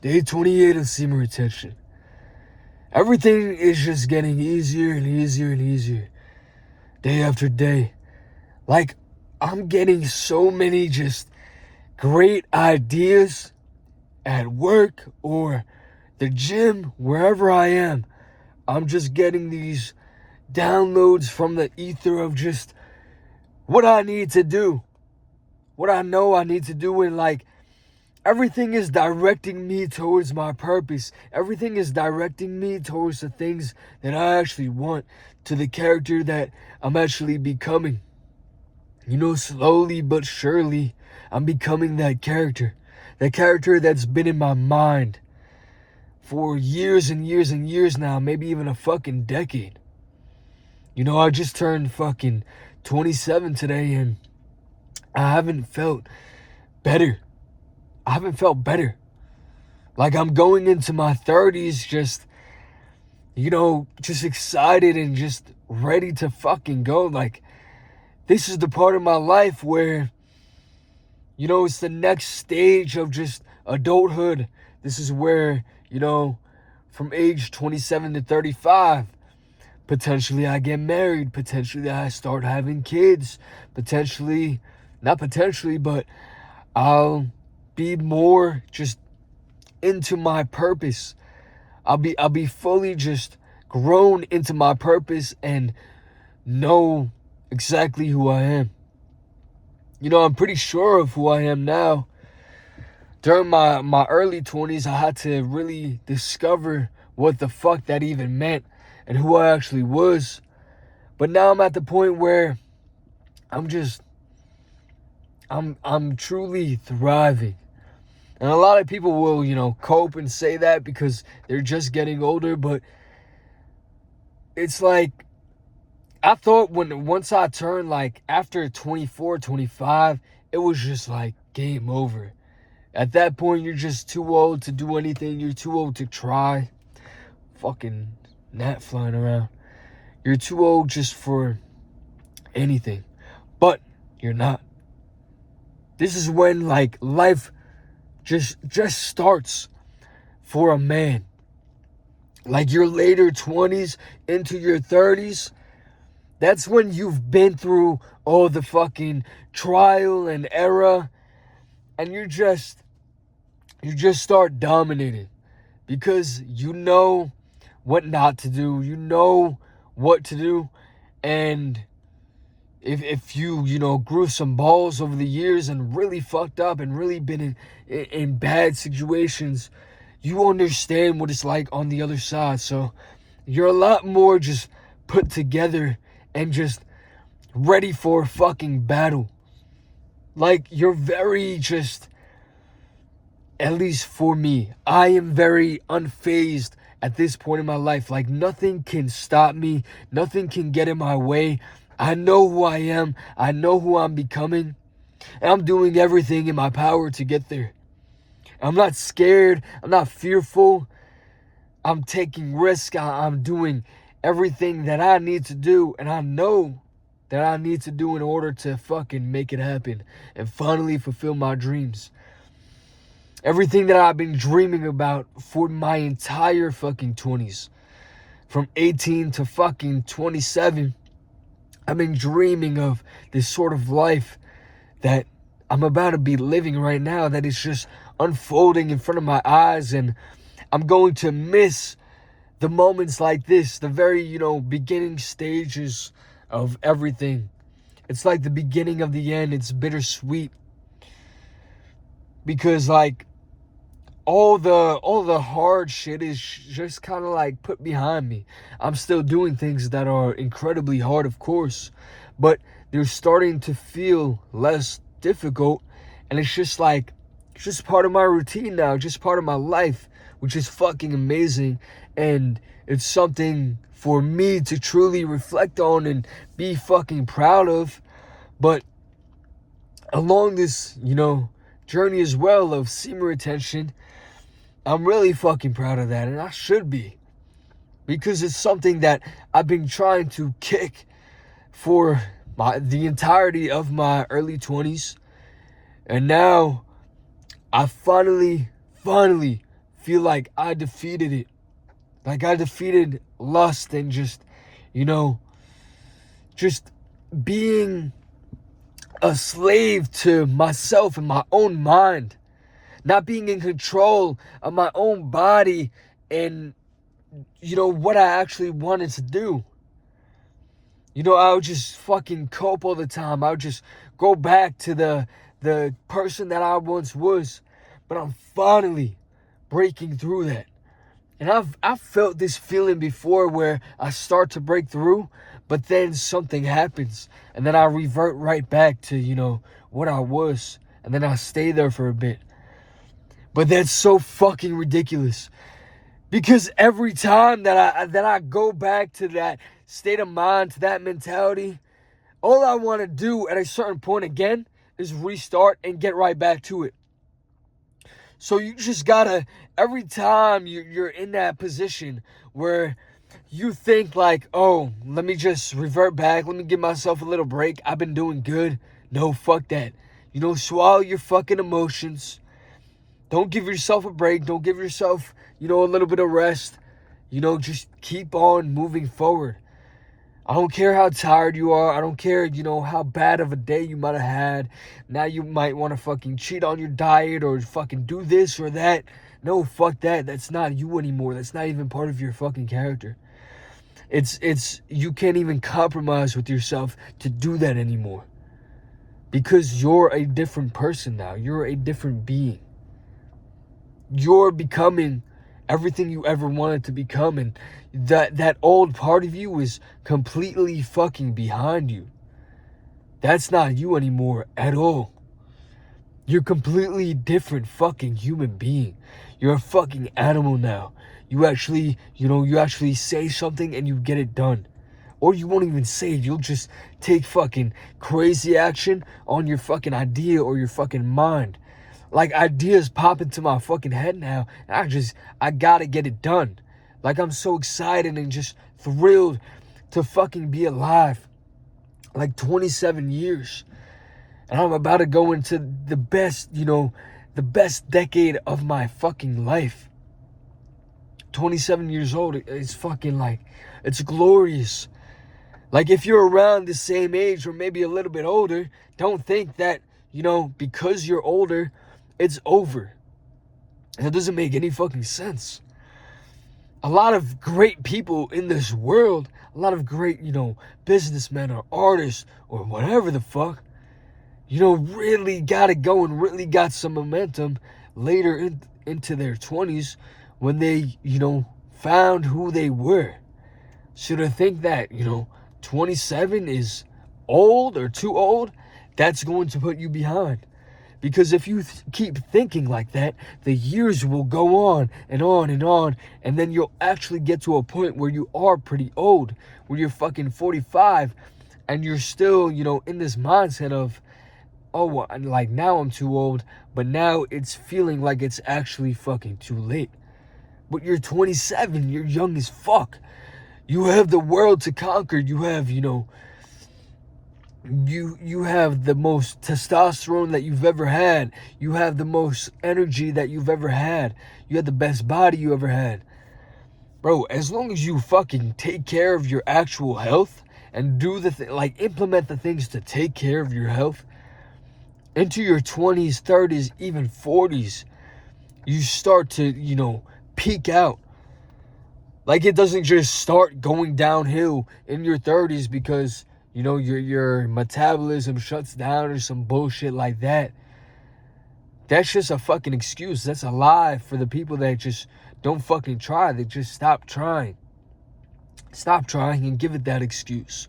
Day 28 of semen retention. Everything is just getting easier and easier and easier. Day after day. Like, I'm getting so many just great ideas at work or the gym, wherever I am. I'm just getting these downloads from the ether of just what I need to do. What I know I need to do, and like, everything is directing me towards my purpose. Everything is directing me towards the things that I actually want, to the character that I'm actually becoming. Slowly but surely, I'm becoming that character. That character that's been in my mind for years and years and years now, maybe even a fucking decade. I just turned fucking 27 today, and I haven't felt better. I haven't felt better. Like, I'm going into my 30s just excited and just ready to fucking go. Like, this is the part of my life where, it's the next stage of just adulthood. This is where, from age 27 to 35, potentially I get married. Potentially I start having kids. Not potentially, but I'll be more just into my purpose. I'll be fully just grown into my purpose and know exactly who I am. I'm pretty sure of who I am now. During my early 20s, I had to really discover what the fuck that even meant and who I actually was. But now I'm at the point where I'm truly thriving. And a lot of people will, cope and say that because they're just getting older, but it's like, I thought once I turned, like, after 24, 25, it was just like game over. At that point, you're just too old to do anything. You're too old to try. Fucking gnat flying around. You're too old just for anything. But you're not. This is when, like, life just starts for a man. Like, your later 20s into your 30s, that's when you've been through all the fucking trial and error, and you just start dominating because you know what not to do, you know what to do, and if you grew some balls over the years and really fucked up and really been in bad situations, you understand what it's like on the other side. So you're a lot more just put together and just ready for a fucking battle. Like, you're very just, at least for me, I am very unfazed at this point in my life. Like, nothing can stop me. Nothing can get in my way. I know who I am. I know who I'm becoming. And I'm doing everything in my power to get there. I'm not scared. I'm not fearful. I'm taking risks. I'm doing everything that I need to do. And I know that I need to do in order to fucking make it happen and finally fulfill my dreams. Everything that I've been dreaming about for my entire fucking 20s. From 18 to fucking 27. I've been dreaming of this sort of life that I'm about to be living right now, that is just unfolding in front of my eyes, and I'm going to miss the moments like this, the very, beginning stages of everything. It's like the beginning of the end. It's bittersweet because, like, all the hard shit is just kind of like put behind me. I'm still doing things that are incredibly hard, of course, but they're starting to feel less difficult, and it's just part of my routine now, just part of my life, which is fucking amazing. And it's something for me to truly reflect on and be fucking proud of. But along this, journey as well of semen retention, I'm really fucking proud of that, and I should be, because it's something that I've been trying to kick for the entirety of my early 20s, and now I finally feel like I defeated it. Like I defeated lust and just, you know, just being a slave to myself and my own mind. Not being in control of my own body and, what I actually wanted to do. I would just fucking cope all the time. I would just go back to the person that I once was. But I'm finally breaking through that. And I've felt this feeling before where I start to break through, but then something happens. And then I revert right back to, what I was. And then I stay there for a bit. But that's so fucking ridiculous. Because every time that I go back to that state of mind, to that mentality, all I want to do at a certain point again is restart and get right back to it. So you just gotta, every time you're in that position where you think like, oh, let me just revert back, let me give myself a little break, I've been doing good. No, fuck that. Swallow your fucking emotions. Don't give yourself a break. Don't give yourself, a little bit of rest. Just keep on moving forward. I don't care how tired you are. I don't care, how bad of a day you might have had. Now you might want to fucking cheat on your diet or fucking do this or that. No, fuck that. That's not you anymore. That's not even part of your fucking character. You can't even compromise with yourself to do that anymore. Because you're a different person now. You're a different being. You're becoming everything you ever wanted to become, and that old part of you is completely fucking behind you. That's not you anymore at all. You're completely different fucking human being. You're a fucking animal now. You actually say something and you get it done. Or you won't even say it. You'll just take fucking crazy action on your fucking idea or your fucking mind. Like, ideas pop into my fucking head now. And I gotta get it done. Like, I'm so excited and just thrilled to fucking be alive. Like, 27 years. And I'm about to go into the best decade of my fucking life. 27 years old, it's fucking like, it's glorious. Like, if you're around the same age or maybe a little bit older, don't think that, because you're older, it's over. That doesn't make any fucking sense. A lot of great people in this world, a lot of great, businessmen or artists or whatever the fuck, really got it going, really got some momentum later into their 20s when they, found who they were. So to think that, 27 is old or too old, that's going to put you behind. Because if you keep thinking like that, the years will go on and on and on, and then you'll actually get to a point where you are pretty old, where you're fucking 45, and you're still, in this mindset of, oh, like now I'm too old, but now it's feeling like it's actually fucking too late. But you're 27, you're young as fuck. You have the world to conquer. You have, you have the most testosterone that you've ever had. You have the most energy that you've ever had. You have the best body you ever had. Bro, as long as you fucking take care of your actual health and do implement the things to take care of your health, into your 20s, 30s, even 40s, you start to, peak out. Like, it doesn't just start going downhill in your 30s because, your metabolism shuts down or some bullshit like that. That's just a fucking excuse. That's a lie for the people that just don't fucking try. They just stop trying. Stop trying and give it that excuse.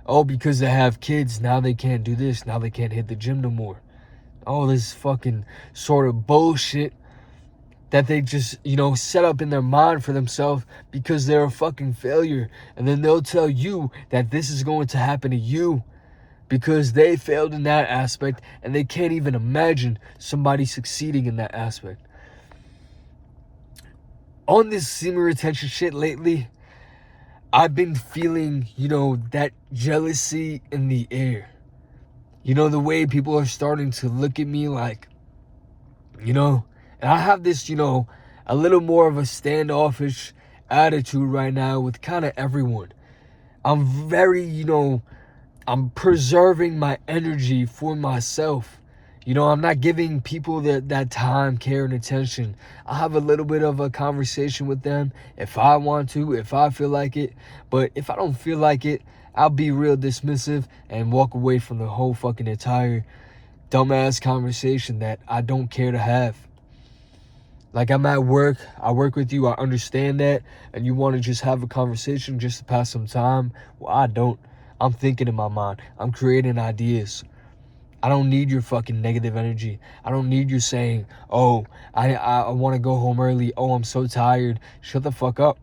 Oh, because they have kids, now they can't do this. Now they can't hit the gym no more. All this fucking sort of bullshit that they just, set up in their mind for themselves because they're a fucking failure. And then they'll tell you that this is going to happen to you because they failed in that aspect and they can't even imagine somebody succeeding in that aspect. On this semen retention shit lately, I've been feeling, that jealousy in the air. The way people are starting to look at me like, and I have this, a little more of a standoffish attitude right now with kind of everyone. I'm very, I'm preserving my energy for myself. I'm not giving people that time, care, and attention. I'll have a little bit of a conversation with them if I want to, if I feel like it. But if I don't feel like it, I'll be real dismissive and walk away from the whole fucking entire dumbass conversation that I don't care to have. Like, I'm at work, I work with you, I understand that, and you want to just have a conversation just to pass some time. Well, I don't. I'm thinking in my mind. I'm creating ideas. I don't need your fucking negative energy. I don't need you saying, oh, I want to go home early. Oh, I'm so tired. Shut the fuck up.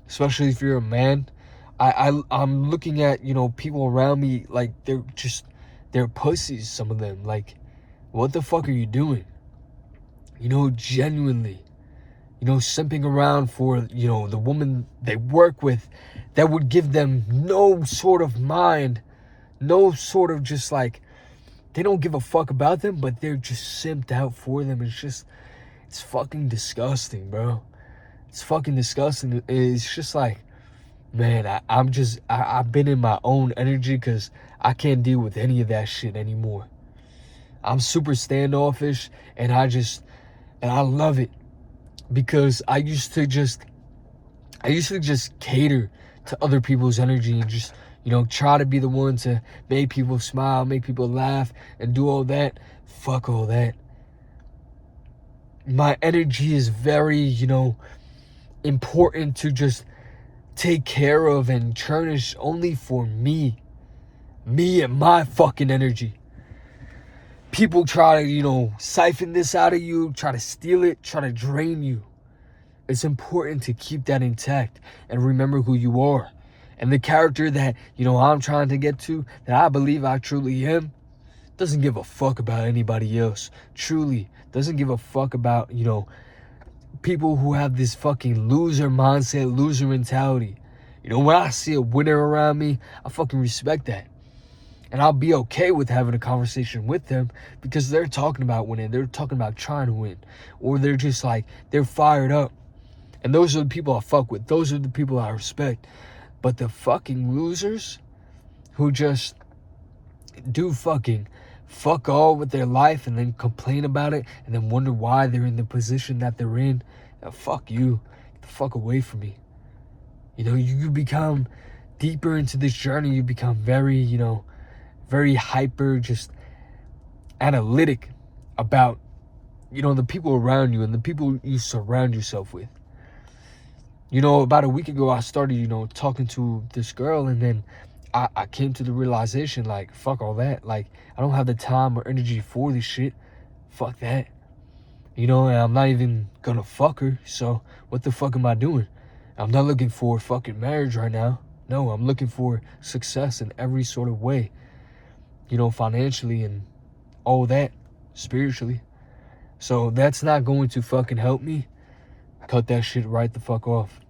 Especially if you're a man. I'm looking at, people around me like they're pussies, some of them. Like, what the fuck are you doing? Genuinely. Simping around for, the woman they work with that would give them no sort of mind, no sort of just like, they don't give a fuck about them, but they're just simped out for them. It's fucking disgusting, bro. It's fucking disgusting. It's just like, man, I've been in my own energy because I can't deal with any of that shit anymore. I'm super standoffish, and I love it because I used to just cater to other people's energy and just, try to be the one to make people smile, make people laugh, and do all that. Fuck all that. My energy is very, important to just take care of and cherish only for me. Me and my fucking energy. People try to, siphon this out of you, try to steal it, try to drain you. It's important to keep that intact and remember who you are. And the character that, I'm trying to get to, that I believe I truly am, doesn't give a fuck about anybody else. Truly doesn't give a fuck about, people who have this fucking loser mindset, loser mentality. When I see a winner around me, I fucking respect that. And I'll be okay with having a conversation with them because they're talking about winning. They're talking about trying to win. Or they're just like, they're fired up. And those are the people I fuck with. Those are the people I respect. But the fucking losers who just do fucking fuck all with their life and then complain about it and then wonder why they're in the position that they're in, fuck you. Get the fuck away from me. You become deeper into this journey. You become very, very hyper, just analytic about, the people around you and the people you surround yourself with. About a week ago, I started, talking to this girl, and then I came to the realization, like, fuck all that. Like, I don't have the time or energy for this shit. Fuck that. And I'm not even gonna fuck her, so what the fuck am I doing? I'm not looking for fucking marriage right now. No, I'm looking for success in every sort of way. Financially and all that, spiritually. So that's not going to fucking help me. Cut that shit right the fuck off.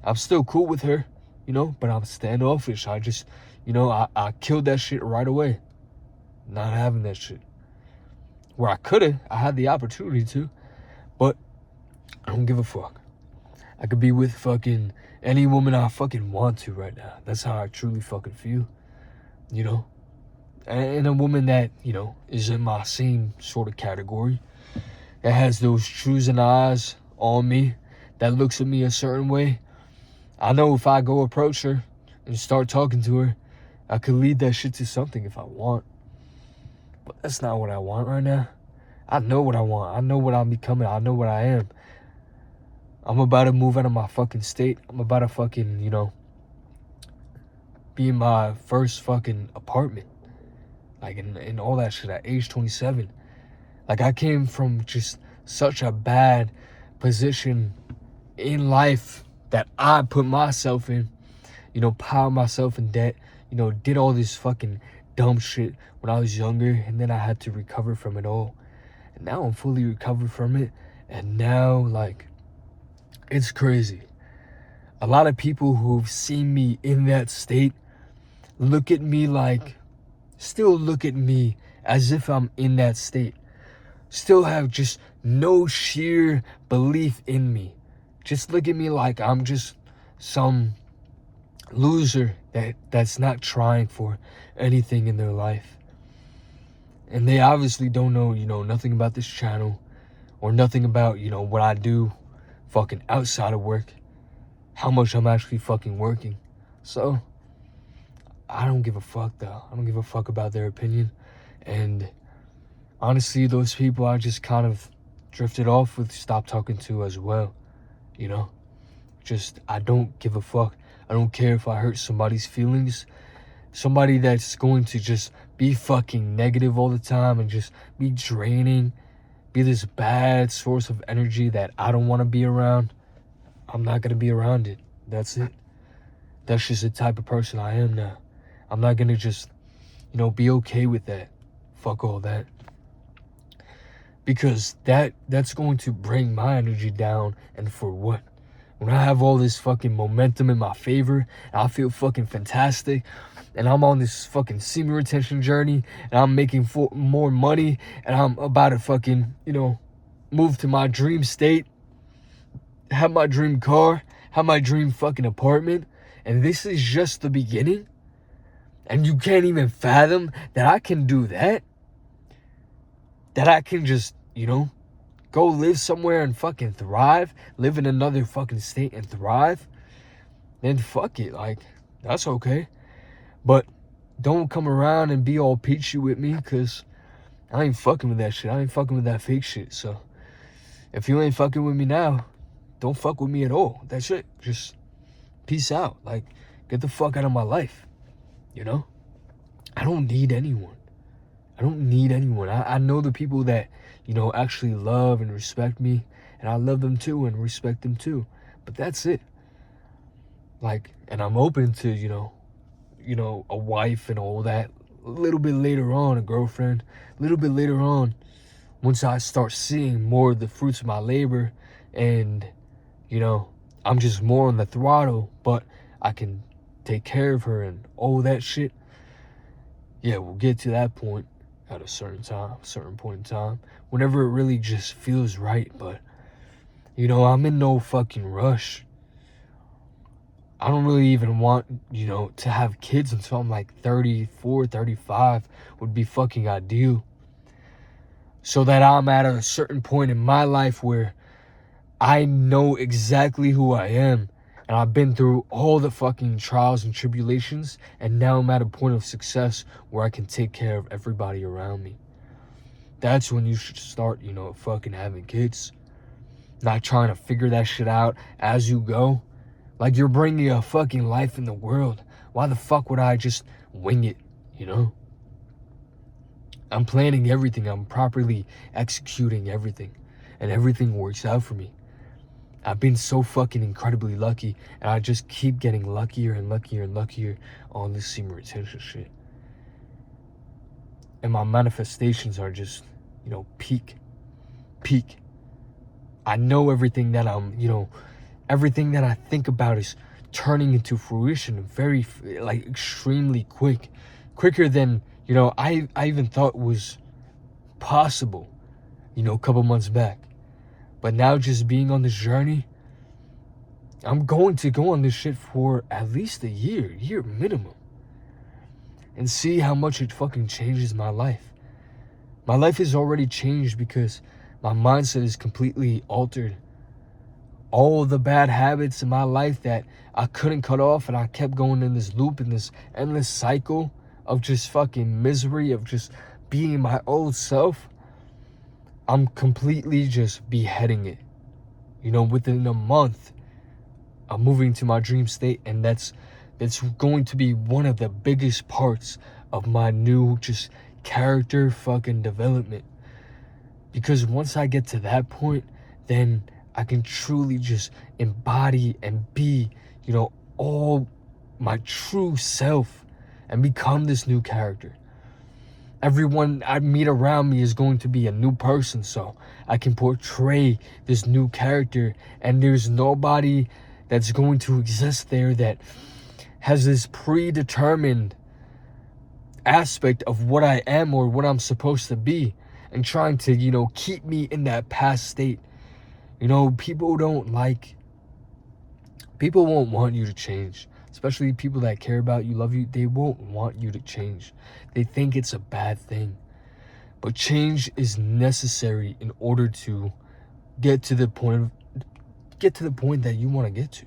I'm still cool with her, but I'm standoffish. I just, I killed that shit right away. Not having that shit. Where I had the opportunity to, but I don't give a fuck. I could be with fucking any woman I fucking want to right now. That's how I truly fucking feel, And a woman that, is in my same sort of category, that has those choosing eyes on me, that looks at me a certain way. I know if I go approach her and start talking to her, I could lead that shit to something if I want. But that's not what I want right now. I know what I want. I know what I'm becoming. I know what I am. I'm about to move out of my fucking state. I'm about to fucking, be in my first fucking apartment. Like, and all that shit at age 27. Like, I came from just such a bad position in life that I put myself in, piled myself in debt, did all this fucking dumb shit when I was younger, and then I had to recover from it all. And now I'm fully recovered from it, and now, like, it's crazy. A lot of people who've seen me in that state still look at me as if I'm in that state. Still have just no sheer belief in me. Just look at me like I'm just some loser that's not trying for anything in their life. And they obviously don't know, nothing about this channel or nothing about, what I do fucking outside of work, how much I'm actually fucking working. So I don't give a fuck though. I don't give a fuck about their opinion. And honestly, those people I just kind of drifted off with, stopped talking to as well. Just, I don't give a fuck. I don't care if I hurt somebody's feelings. Somebody that's going to just be fucking negative all the time and just be draining, be this bad source of energy that I don't want to be around, I'm not going to be around it. That's it. That's just the type of person I am now. I'm not going to just, be okay with that. Fuck all that. Because that's going to bring my energy down, and for what? When I have all this fucking momentum in my favor, and I feel fucking fantastic, and I'm on this fucking semen retention journey, and I'm making more money, and I'm about to fucking, move to my dream state, have my dream car, have my dream fucking apartment, and this is just the beginning, and you can't even fathom that I can do that? That I can just, go live somewhere and fucking thrive, live in another fucking state and thrive, then fuck it, like, that's okay. But don't come around and be all peachy with me, because I ain't fucking with that shit. I ain't fucking with that fake shit. So if you ain't fucking with me now, don't fuck with me at all. That's it. Just peace out. Like, get the fuck out of my life. I don't need anyone. I don't need anyone. I know the people that, actually love and respect me, and I love them too and respect them too. But that's it. Like, and I'm open to, a wife and all that a little bit later on, a girlfriend, a little bit later on, once I start seeing more of the fruits of my labor, and, I'm just more on the throttle, but I can take care of her and all that shit. Yeah, we'll get to that point at a certain point in time, whenever it really just feels right. But, I'm in no fucking rush. I don't really even want, to have kids until I'm like 34, 35 would be fucking ideal. So that I'm at a certain point in my life where I know exactly who I am. And I've been through all the fucking trials and tribulations. And now I'm at a point of success where I can take care of everybody around me. That's when you should start, fucking having kids. Not trying to figure that shit out as you go. Like, you're bringing a fucking life in the world. Why the fuck would I just wing it, I'm planning everything. I'm properly executing everything. And everything works out for me. I've been so fucking incredibly lucky. And I just keep getting luckier and luckier and luckier on this semen retention shit. And my manifestations are just, peak. I know everything that I'm, everything that I think about is turning into fruition very, like, extremely quicker than, I even thought was possible, a couple months back. But now, just being on this journey, I'm going to go on this shit for at least a year minimum, and see how much it fucking changes my life. My life has already changed because my mindset is completely altered. All the bad habits in my life that I couldn't cut off, and I kept going in this loop, in this endless cycle of just fucking misery, of just being my old self, I'm completely just beheading it. Within a month, I'm moving to my dream state, and it's going to be one of the biggest parts of my new just character fucking development. Because once I get to that point, then I can truly just embody and be, all my true self, and become this new character. Everyone I meet around me is going to be a new person, so I can portray this new character, and there's nobody that's going to exist there that has this predetermined aspect of what I am or what I'm supposed to be. and trying to, keep me in that past state. People won't want you to change, especially people that care about you, love you. They won't want you to change. They think it's a bad thing. But change is necessary in order to get to the point that you want to get to.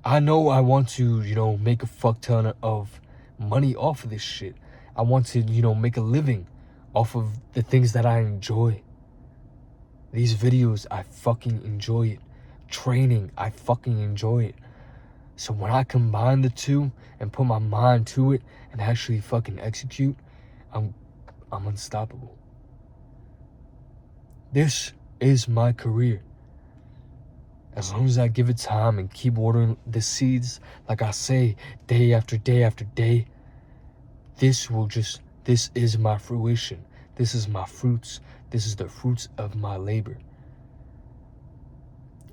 I know I want to, make a fuck ton of money off of this shit. I want to, make a living off of the things that I enjoy. These videos, I fucking enjoy it. Training, I fucking enjoy it. So when I combine the two and put my mind to it and actually fucking execute, I'm unstoppable. This is my career. As long as I give it time and keep watering the seeds, like I say, day after day after day, this is my fruition. This is my fruits. This is the fruits of my labor.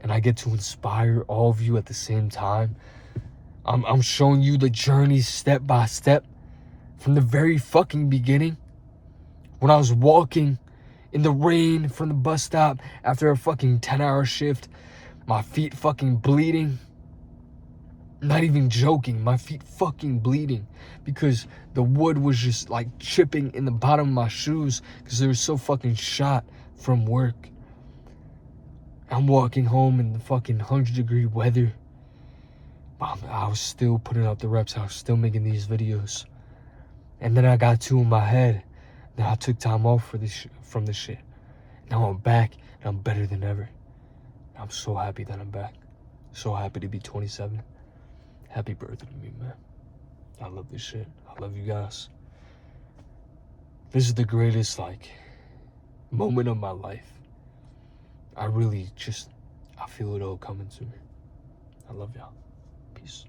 And I get to inspire all of you at the same time. I'm showing you the journey step by step from the very fucking beginning. When I was walking in the rain from the bus stop after a fucking 10-hour shift, my feet fucking bleeding. Not even joking, my feet fucking bleeding because the wood was just like chipping in the bottom of my shoes because they were so fucking shot from work. I'm walking home in the fucking 100-degree weather. I was still putting out the reps. I was still making these videos. And then I got two in my head. Then I took time off from this shit. Now I'm back and I'm better than ever. I'm so happy that I'm back. So happy to be 27. Happy birthday to me, man. I love this shit. I love you guys. This is the greatest, moment of my life. I feel it all coming to me. I love y'all. Peace.